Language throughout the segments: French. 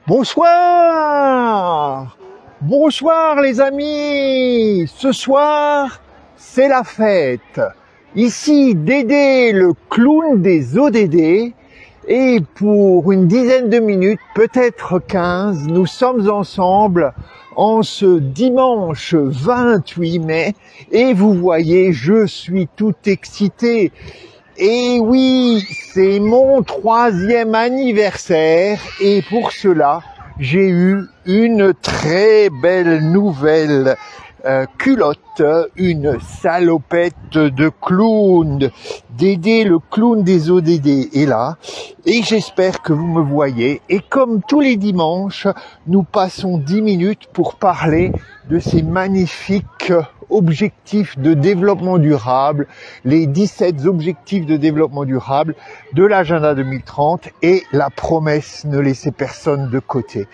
Bonsoir! Bonsoir les amis! Ce soir, c'est la fête. Ici Dédé, le clown des ODD. Et pour une dizaine de minutes, peut-être 15, nous sommes ensemble en ce dimanche 28 mai. Et vous voyez, je suis tout excité. Et oui, c'est mon 3e anniversaire et pour cela, j'ai eu une très belle nouvelle culotte, une salopette de clown. Dédé, le clown des ODD est là et j'espère que vous me voyez. Et comme tous les dimanches, nous passons 10 minutes pour parler de ces magnifiques objectifs de développement durable, les 17 objectifs de développement durable de l'agenda 2030 et la promesse ne laisser personne de côté.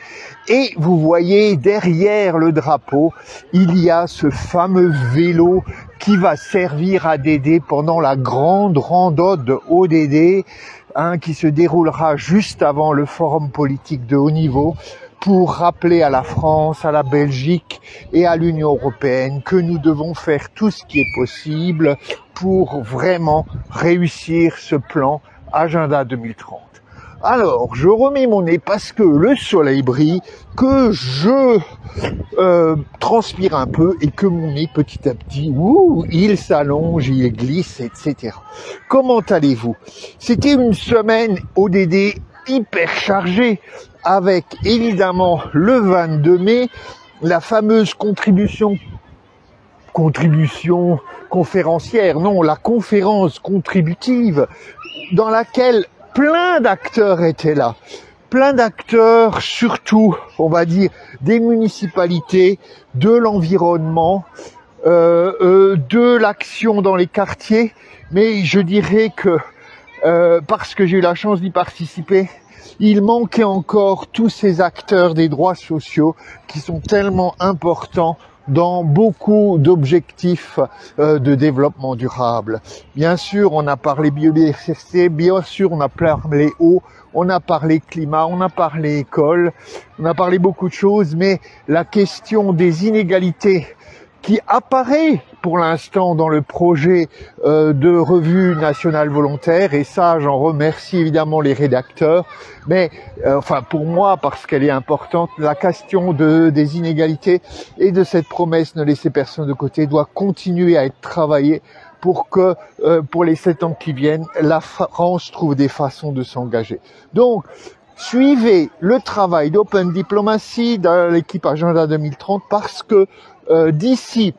Et vous voyez derrière le drapeau, il y a ce fameux vélo qui va servir à Dédé pendant la grande randonnée ODD, qui se déroulera juste avant le forum politique de haut niveau, pour rappeler à la France, à la Belgique et à l'Union européenne que nous devons faire tout ce qui est possible pour vraiment réussir ce plan Agenda 2030. Alors, je remets mon nez parce que le soleil brille, que je transpire un peu et que mon nez petit à petit, il s'allonge, il glisse, etc. Comment allez-vous? C'était une semaine ODD hyper chargée avec évidemment le 22 mai, la fameuse contribution conférencière, non, la conférence contributive dans laquelle plein d'acteurs étaient là. Plein d'acteurs, surtout, on va dire, des municipalités, de l'environnement, de l'action dans les quartiers, mais je dirais que parce que j'ai eu la chance d'y participer, il manquait encore tous ces acteurs des droits sociaux qui sont tellement importants dans beaucoup d'objectifs de développement durable. Bien sûr, on a parlé biodiversité, bien sûr, on a parlé eau, on a parlé climat, on a parlé école, on a parlé beaucoup de choses, mais la question des inégalités qui apparaît pour l'instant dans le projet de revue nationale volontaire, et ça j'en remercie évidemment les rédacteurs, mais enfin pour moi parce qu'elle est importante, la question des inégalités et de cette promesse ne laisser personne de côté doit continuer à être travaillée pour que pour les 7 ans qui viennent, la France trouve des façons de s'engager. Donc, suivez le travail d'Open Diplomacy dans l'équipe Agenda 2030 parce que d'ici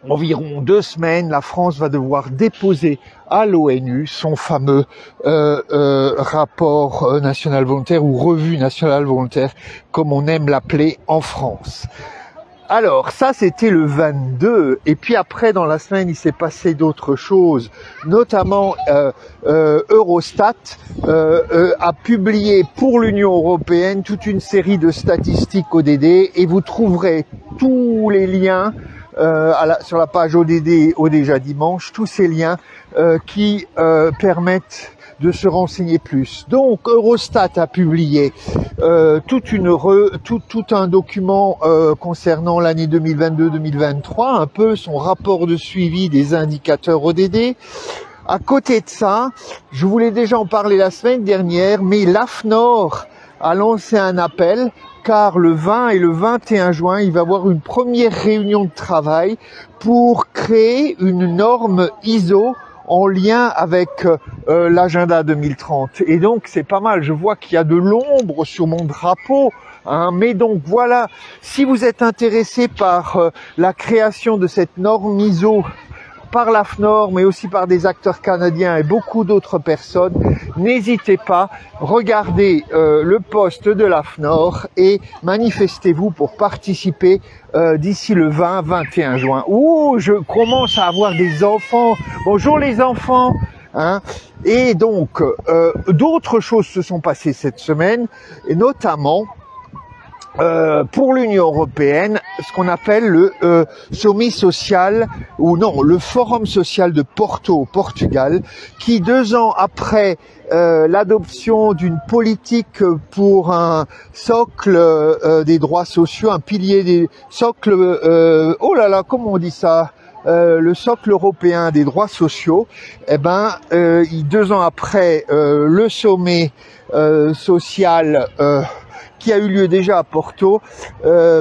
environ 2 semaines, la France va devoir déposer à l'ONU son fameux rapport national volontaire ou revue nationale volontaire, comme on aime l'appeler en France. Alors, ça, c'était le 22. Et puis après, dans la semaine, il s'est passé d'autres choses. Notamment, Eurostat a publié pour l'Union européenne toute une série de statistiques ODD. Et vous trouverez tous les liens sur la page ODD déjà dimanche, tous ces liens qui permettent de se renseigner plus. Donc Eurostat a publié tout un document concernant l'année 2022-2023, un peu son rapport de suivi des indicateurs ODD. À côté de ça, je voulais déjà en parler la semaine dernière, mais l'AFNOR a lancé un appel car le 20 et le 21 juin, il va y avoir une première réunion de travail pour créer une norme ISO en lien avec l'agenda 2030. Et donc, c'est pas mal. Je vois qu'il y a de l'ombre sur mon drapeau. Mais donc, voilà, si vous êtes intéressé par la création de cette norme ISO par l'AFNOR, mais aussi par des acteurs canadiens et beaucoup d'autres personnes, n'hésitez pas, regardez le post de l'AFNOR et manifestez-vous pour participer d'ici le 20-21 juin. Ouh, je commence à avoir des enfants. Bonjour les enfants. Et donc, d'autres choses se sont passées cette semaine, et notamment pour l'Union européenne, ce qu'on appelle le sommet social, ou non, le forum social de Porto au Portugal, qui 2 ans après l'adoption d'une politique pour un socle des droits sociaux, un pilier des socles, oh là là, comment on dit ça, le socle européen des droits sociaux, eh ben, 2 ans après le sommet social qui a eu lieu déjà à Porto,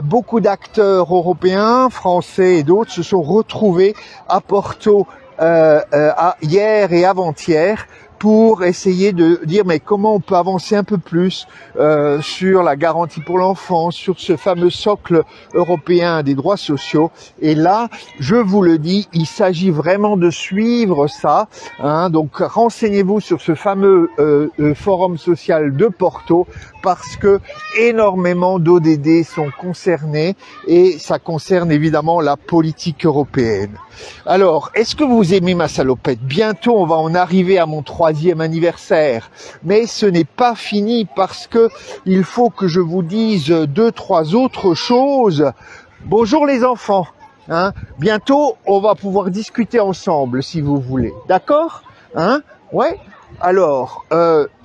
beaucoup d'acteurs européens, français et d'autres se sont retrouvés à Porto hier et avant-hier pour essayer de dire mais comment on peut avancer un peu plus sur la garantie pour l'enfance, sur ce fameux socle européen des droits sociaux. Et là, je vous le dis, il s'agit vraiment de suivre ça, hein. Donc renseignez-vous sur ce fameux forum social de Porto, parce que énormément d'ODD sont concernés et ça concerne évidemment la politique européenne. Alors, est-ce que vous aimez ma salopette? Bientôt, on va en arriver à mon 3e anniversaire, mais ce n'est pas fini parce que il faut que je vous dise 2, 3 autres choses. Bonjour les enfants, hein? Bientôt, on va pouvoir discuter ensemble si vous voulez, d'accord? Hein? Ouais. Alors,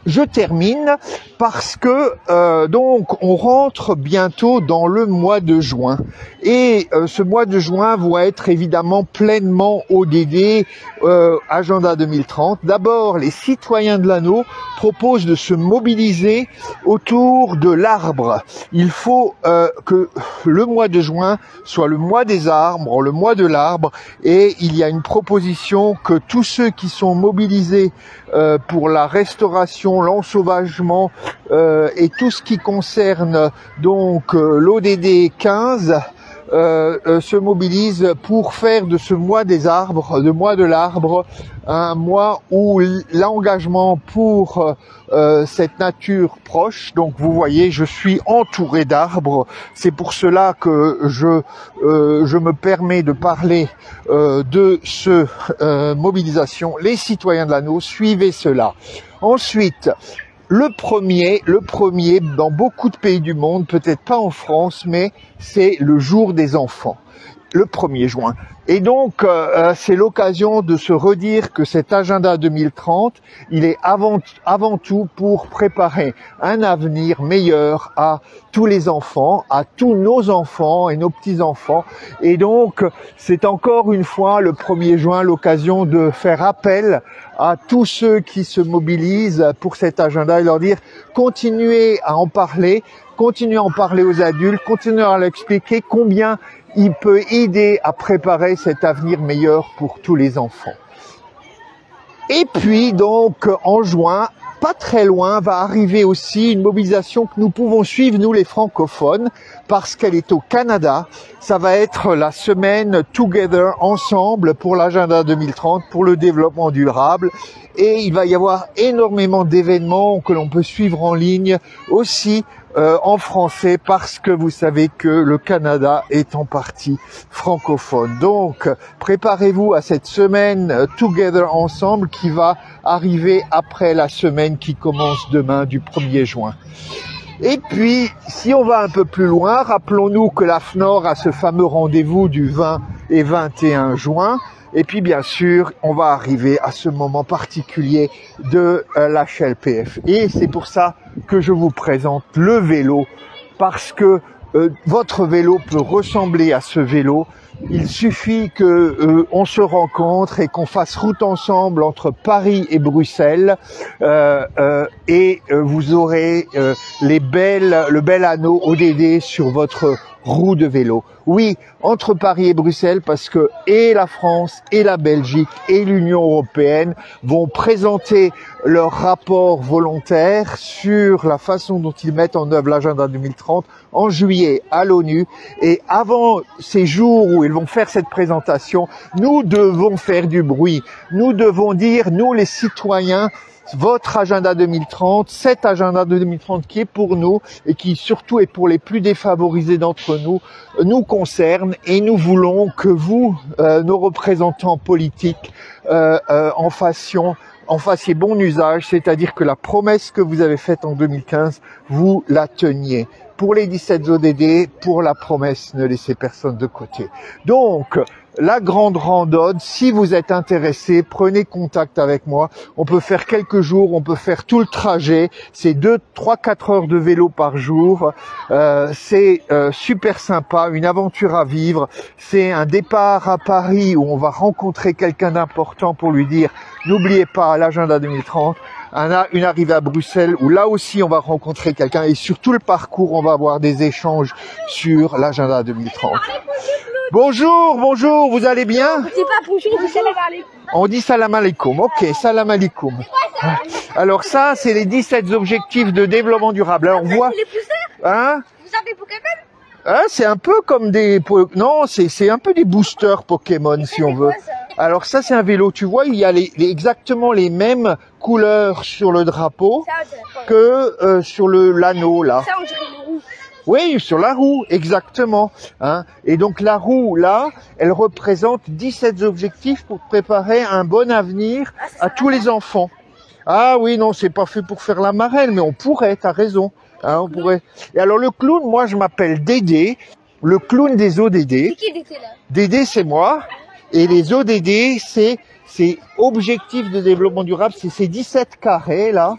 je termine parce que donc on rentre bientôt dans le mois de juin et ce mois de juin va être évidemment pleinement ODD Agenda 2030. D'abord, les citoyens de l'anneau proposent de se mobiliser autour de l'arbre. Il faut que le mois de juin soit le mois des arbres, le mois de l'arbre, et il y a une proposition que tous ceux qui sont mobilisés pour la restauration, l'ensauvagement et tout ce qui concerne donc l'ODD 15 se mobilisent pour faire de ce mois des arbres, le mois de l'arbre, un mois où l'engagement pour cette nature proche. Donc vous voyez, je suis entouré d'arbres. C'est pour cela que je me permets de parler de ce mobilisation. Les citoyens de l'anneau, suivez cela. Ensuite, le premier, dans beaucoup de pays du monde, peut-être pas en France, mais c'est le jour des enfants, le 1er juin. Et donc, c'est l'occasion de se redire que cet agenda 2030, il est avant tout pour préparer un avenir meilleur à tous les enfants, à tous nos enfants et nos petits-enfants. Et donc, c'est encore une fois le 1er juin l'occasion de faire appel à tous ceux qui se mobilisent pour cet agenda et leur dire continuez à en parler, continuez à en parler aux adultes, continuez à leur expliquer combien il peut aider à préparer cet avenir meilleur pour tous les enfants. Et puis donc en juin, pas très loin, va arriver aussi une mobilisation que nous pouvons suivre, nous les francophones, parce qu'elle est au Canada. Ça va être la semaine Together Ensemble pour l'agenda 2030, pour le développement durable. Et il va y avoir énormément d'événements que l'on peut suivre en ligne aussi en français, parce que vous savez que le Canada est en partie francophone. Donc, préparez-vous à cette semaine Together Ensemble qui va arriver après la semaine qui commence demain du 1er juin. Et puis, si on va un peu plus loin, rappelons-nous que la FNOR a ce fameux rendez-vous du 20 et 21 juin. Et puis, bien sûr, on va arriver à ce moment particulier de l'HLPF. Et c'est pour ça que je vous présente le vélo, parce que votre vélo peut ressembler à ce vélo. Il suffit que on se rencontre et qu'on fasse route ensemble entre Paris et Bruxelles, et vous aurez le bel anneau ODD sur votre roue de vélo. Oui, entre Paris et Bruxelles, parce que et la France, et la Belgique, et l'Union européenne vont présenter leur rapport volontaire sur la façon dont ils mettent en œuvre l'agenda 2030 en juillet à l'ONU. Et avant ces jours où ils vont faire cette présentation, nous devons faire du bruit. Nous devons dire, nous les citoyens, votre agenda 2030, cet agenda 2030 qui est pour nous et qui surtout est pour les plus défavorisés d'entre nous, nous concerne, et nous voulons que vous, nos représentants politiques, en fassiez bon usage, c'est-à-dire que la promesse que vous avez faite en 2015, vous la teniez. pour les 17 ODD, pour la promesse, ne laissez personne de côté. Donc, la grande randonne, si vous êtes intéressé, prenez contact avec moi. On peut faire quelques jours, on peut faire tout le trajet. C'est 2, 3, 4 heures de vélo par jour. C'est super sympa, une aventure à vivre. C'est un départ à Paris où on va rencontrer quelqu'un d'important pour lui dire « N'oubliez pas l'agenda 2030 ». Une arrivée à Bruxelles où là aussi on va rencontrer quelqu'un et sur tout le parcours on va avoir des échanges sur l'agenda 2030. Bonjour, bonjour, vous allez bien? On dit pas bonjour, on dit salam alaikum. On dit salam alaikum, ok, salam alaikum. Alors ça, c'est les 17 objectifs de développement durable. Alors on voit... Hein? Vous avez Pokémon? Hein, c'est un peu comme des... Non, c'est un peu des boosters Pokémon si on veut. Alors ça, c'est un vélo. Tu vois, il y a exactement les mêmes couleurs sur le drapeau que sur l'anneau là. Ça, on dirait une roue. Oui, sur la roue, exactement. Hein. Et donc la roue, là, elle représente 17 objectifs pour préparer un bon avenir à tous les enfants. Ah oui, non, c'est pas fait pour faire la marelle, mais on pourrait, t'as raison. Hein, on pourrait. Et alors le clown, moi je m'appelle Dédé, le clown des ODD. C'est qui Dédé là? Dédé, c'est moi. Et les ODD, c'est objectifs de développement durable, c'est ces 17 carrés là.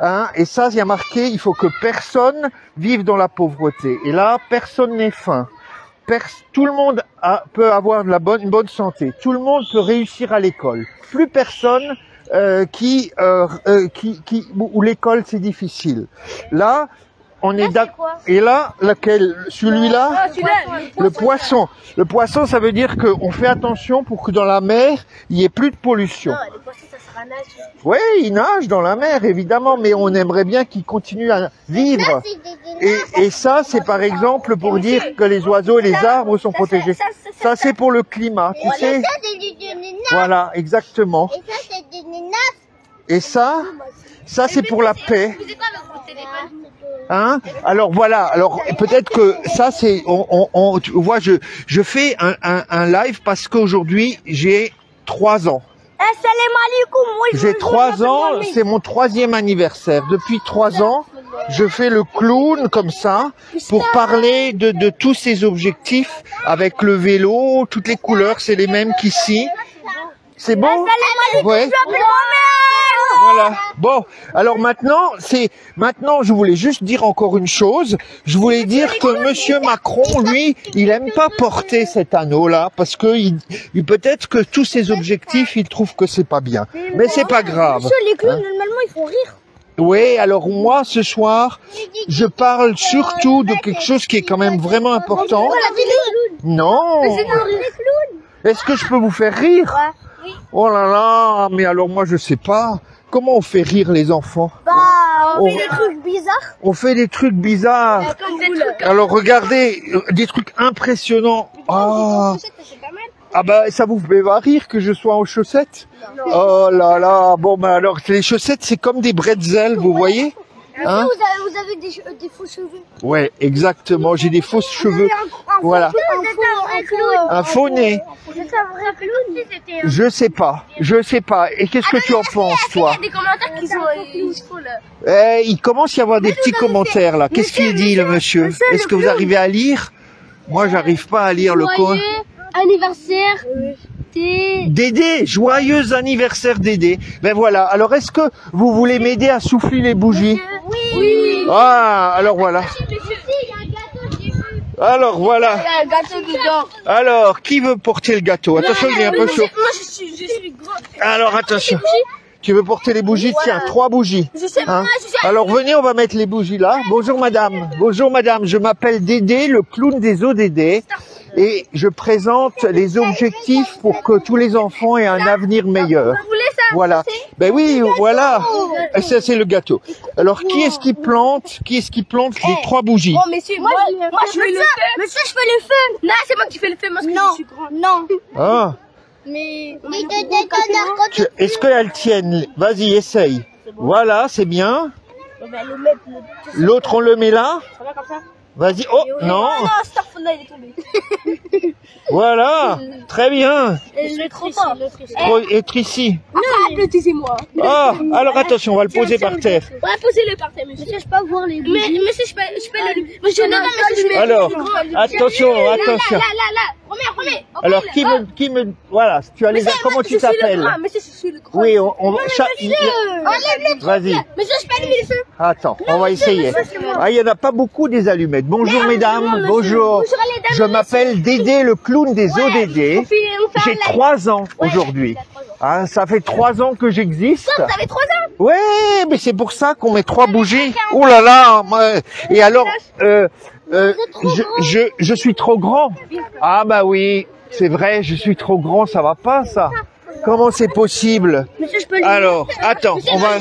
Hein, et ça, il y a marqué, il faut que personne vive dans la pauvreté. Et là, personne n'est faim. Tout le monde peut avoir une bonne santé. Tout le monde peut réussir à l'école. Plus personne où l'école c'est difficile. Là, on est d'accord. Et là, lequel? Celui-là? Le poisson. Le poisson, ça veut dire qu'on fait attention pour que dans la mer, il n'y ait plus de pollution. Non, les poissons, ça sert à nager. Oui, ils nagent dans la mer, évidemment, mais on aimerait bien qu'ils continuent à vivre. Et ça, c'est par exemple pour dire que les oiseaux et les arbres sont protégés. Ça, c'est pour le climat, tu sais. Voilà, exactement. Et ça, c'est pour la paix. Hein? Alors voilà, alors peut-être que ça c'est, tu vois, je fais un live parce qu'aujourd'hui j'ai 3 ans. J'ai 3 ans, c'est mon 3e anniversaire. Depuis 3 ans, je fais le clown comme ça pour parler de tous ces objectifs avec le vélo, toutes les couleurs, c'est les mêmes qu'ici. C'est bon? Ouais. Voilà. Bon, alors maintenant, je voulais juste dire encore une chose. Je voulais dire que Monsieur Macron, lui, il aime pas porter cet anneau-là parce que peut-être que tous ses objectifs, il trouve que c'est pas bien. Mais c'est pas grave. Monsieur, les clowns, normalement, ils font rire. Oui, alors moi, ce soir, je parle surtout de quelque chose qui est quand même vraiment important. Non. Est-ce que je peux vous faire rire? Oh là là, mais alors moi, je sais pas. Comment on fait rire les enfants? Bah, on fait des trucs bizarres. On fait des trucs bizarres. Alors regardez, des trucs impressionnants. Ah bah ça vous fait pas rire que je sois en chaussettes? Oh là là, bon bah alors les chaussettes c'est comme des bretzels, vous voyez? Hein? Vous avez des faux cheveux. Ouais, exactement, j'ai des fausses cheveux. Voilà. Un faux nez. Je sais pas. Et qu'est-ce que tu en penses, toi? Il y a des commentaires qui sont là. Il commence à y avoir des petits commentaires là. Qu'est-ce qu'il dit le monsieur? Est-ce que vous arrivez à lire? Moi, j'arrive pas à lire le coin. Anniversaire. Dédé, joyeux anniversaire Dédé. Ben voilà, alors est-ce que vous voulez m'aider à souffler les bougies? Oui. Ah, alors voilà. Alors voilà. Il y a un gâteau dedans. Alors, qui veut porter le gâteau? Attention, il est un peu chaud. Moi, je suis grand. Alors, attention. Tu veux porter les bougies? Tiens, 3 bougies. Je sais pas, Alors, venez, on va mettre les bougies là. Bonjour madame. Bonjour madame, je m'appelle Dédé, le clown des ODD. Et je présente les objectifs pour que tous les enfants aient un avenir meilleur. Vous voulez ça? Voilà. Ben oui, voilà. Et ça, c'est le gâteau. Alors, qui est-ce qui plante les 3 bougies? Oh, messieurs, moi, je fais le feu. Monsieur, je fais le feu. Non, c'est moi qui fais le feu, parce que je suis grand. Non. Ah. Mais Est-ce qu'elles tiennent? Vas-y, essaye. Voilà, c'est bien. L'autre, on le met là. Ça va comme ça? Vas-y. Oh, non. Ah non, Starfall, il est tombé. Voilà. Très bien. Je l'ai trop fort. Être ici. Non, applaudissez-moi. Ah, alors attention, on va le poser par terre. Ouais, posez-le par terre, monsieur. Je peux pas voir les bougies. Mais monsieur, je peux l'allumer. Monsieur, non, monsieur, je peux. Alors, attention, attention. Là. Remets. Alors, qui me, voilà, tu as les, comment tu t'appelles? Monsieur, je suis le grand. Oui, on va, vas-y. Monsieur, je peux allumer le feu. Attends, on va essayer. Ah, il y en a pas beaucoup des allumettes. Bonjour mesdames, bonjour. Je m'appelle Dédé, le clown des ODD. J'ai 3 ans aujourd'hui. Hein, ça fait 3 ans que j'existe. Vous avez 3 ans? Ouais, mais c'est pour ça qu'on met 3 bougies. Oh là là. Et alors, je suis trop grand. Ah bah oui, c'est vrai, je suis trop grand, ça va pas ça. Comment c'est possible? Monsieur, je peux le Alors, attends, on va.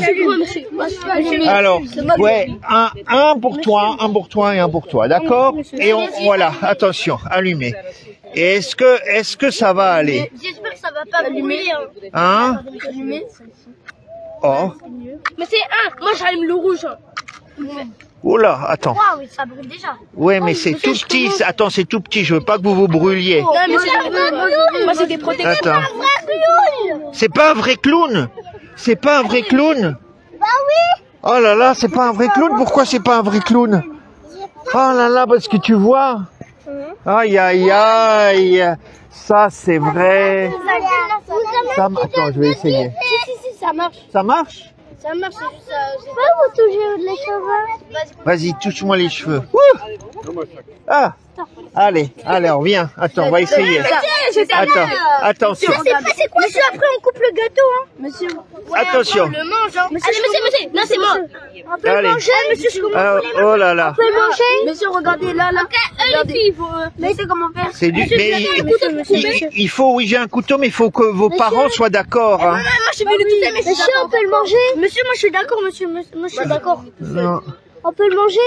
Alors, ouais, un pour toi et un pour toi, d'accord? Et voilà, attention, allumez. Et est-ce que ça va aller? J'espère que ça va pas brûler. Hein? Oh. Mais c'est moi j'allume le rouge. Oh là, attends. Oui, ça brûle déjà. Ouais, mais c'est tout petit. Attends, c'est tout petit. Je veux pas que vous vous brûliez. Non, mais moi j'ai des protecteurs. Attends. C'est pas un vrai clown. C'est pas un vrai clown. Bah oui. Oh là là, c'est pas un vrai clown. Pourquoi c'est pas un vrai clown? Oh là là, parce que tu vois. Aïe aïe aïe. Ça c'est vrai. Attends, je vais essayer. Si, ça marche. Ça marche? Ça marche, c'est juste ça. Je peux vous toucher les cheveux? Vas-y, touche-moi les cheveux. Ah, allez, on vient. Attends, on va essayer. Attends, attention. C'est quoi ça? Après, on coupe le gâteau, hein. Monsieur. Attention. On le mange, hein. Allez, monsieur. Non, c'est moi. On peut Allez. le manger, monsieur. Je commence. Oh là là. On peut le manger? Monsieur, regardez là. Les filles, mais c'est comment faire? C'est du. Mais il faut, oui, j'ai un couteau, mais il faut que vos parents soient d'accord. Hein. Moi, je suis venu tout ça, mais monsieur, on peut le manger? Monsieur, moi, je suis d'accord, monsieur. Moi, je suis d'accord. Non. On peut le manger?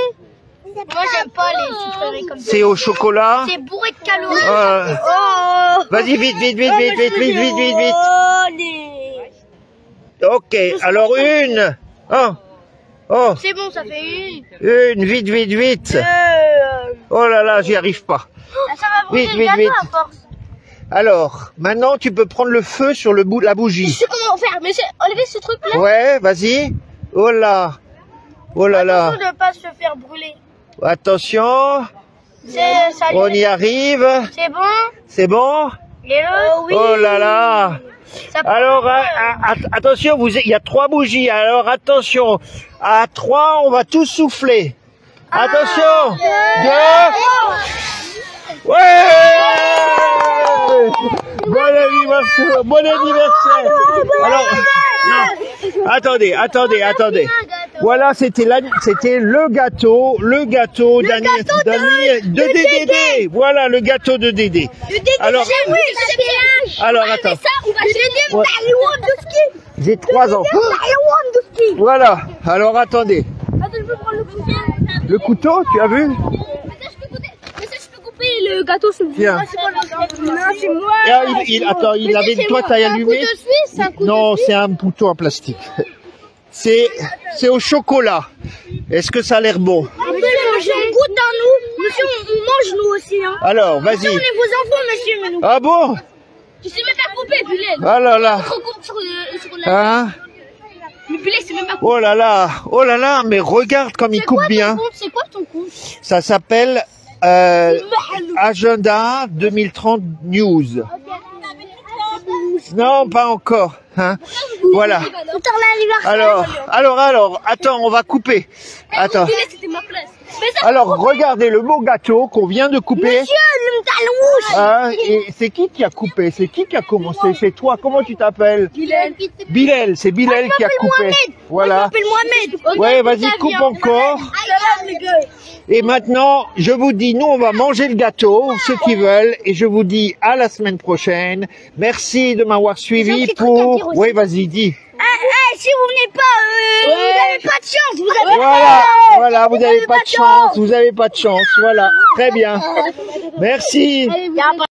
Moi, j'aime pas les sucreries comme ça. C'est au chocolat. C'est bourré de calories. Vas-y, vite. Ok, alors une. Oh. C'est bon, ça fait une. Vite. Oh là là, j'y arrive pas. Ça va brûler le gâteau à force. Alors, maintenant, tu peux prendre le feu sur la bougie. Je sais comment faire, mais enlevez ce truc-là. Ouais, vas-y. Oh là là. Attention de ne pas se faire brûler. Attention. On y arrive. C'est bon? C'est bon? Oui. Oh là là. Alors, attention, il y a 3 bougies. Alors, attention. À 3, on va tous souffler. Attention. 2. Ouais! Bon anniversaire. Alors, non. Attendez. Voilà, c'était le gâteau de Dédé. Voilà, le gâteau de Dédé. Alors, attends. J'ai 3 ans. Voilà. Alors, attendez. Attends, je peux prendre le couteau. Le couteau, tu as vu? Je peux couper le gâteau sur le Tiens. Non, c'est moi. Attends, toi, t'as allumé? Non, c'est un couteau en plastique. C'est au chocolat. Est-ce que ça a l'air bon? On peut le manger, on goûte dans nous. Monsieur, on mange nous aussi. Hein. Alors, vas-y. On est vos enfants, monsieur. Mais nous. Ah bon? Je sais même pas couper, Bullet. Ah là là. Sur la... Hein? Mais Bullet, c'est même pas couper. Oh là là, mais regarde comme il coupe bien. C'est quoi ton compte? Ça s'appelle Agenda 2030 News. Non, pas encore. Hein? Voilà. Alors, attends, on va couper. Attends. Alors, regardez le beau gâteau qu'on vient de couper. Monsieur, le talon rouge. Hein? Et c'est qui a coupé? C'est qui a commencé? C'est toi. Comment tu t'appelles? Bilal. C'est Bilal qui a coupé. Voilà. Ouais, vas-y, coupe encore. Et maintenant, je vous dis, nous, on va manger le gâteau, ceux qui veulent, et je vous dis à la semaine prochaine. Merci de m'avoir suivi pour... Oui, vas-y, dis. Si vous venez pas, vous n'avez pas de chance. Voilà, vous n'avez pas de chance. Voilà, très bien. Merci.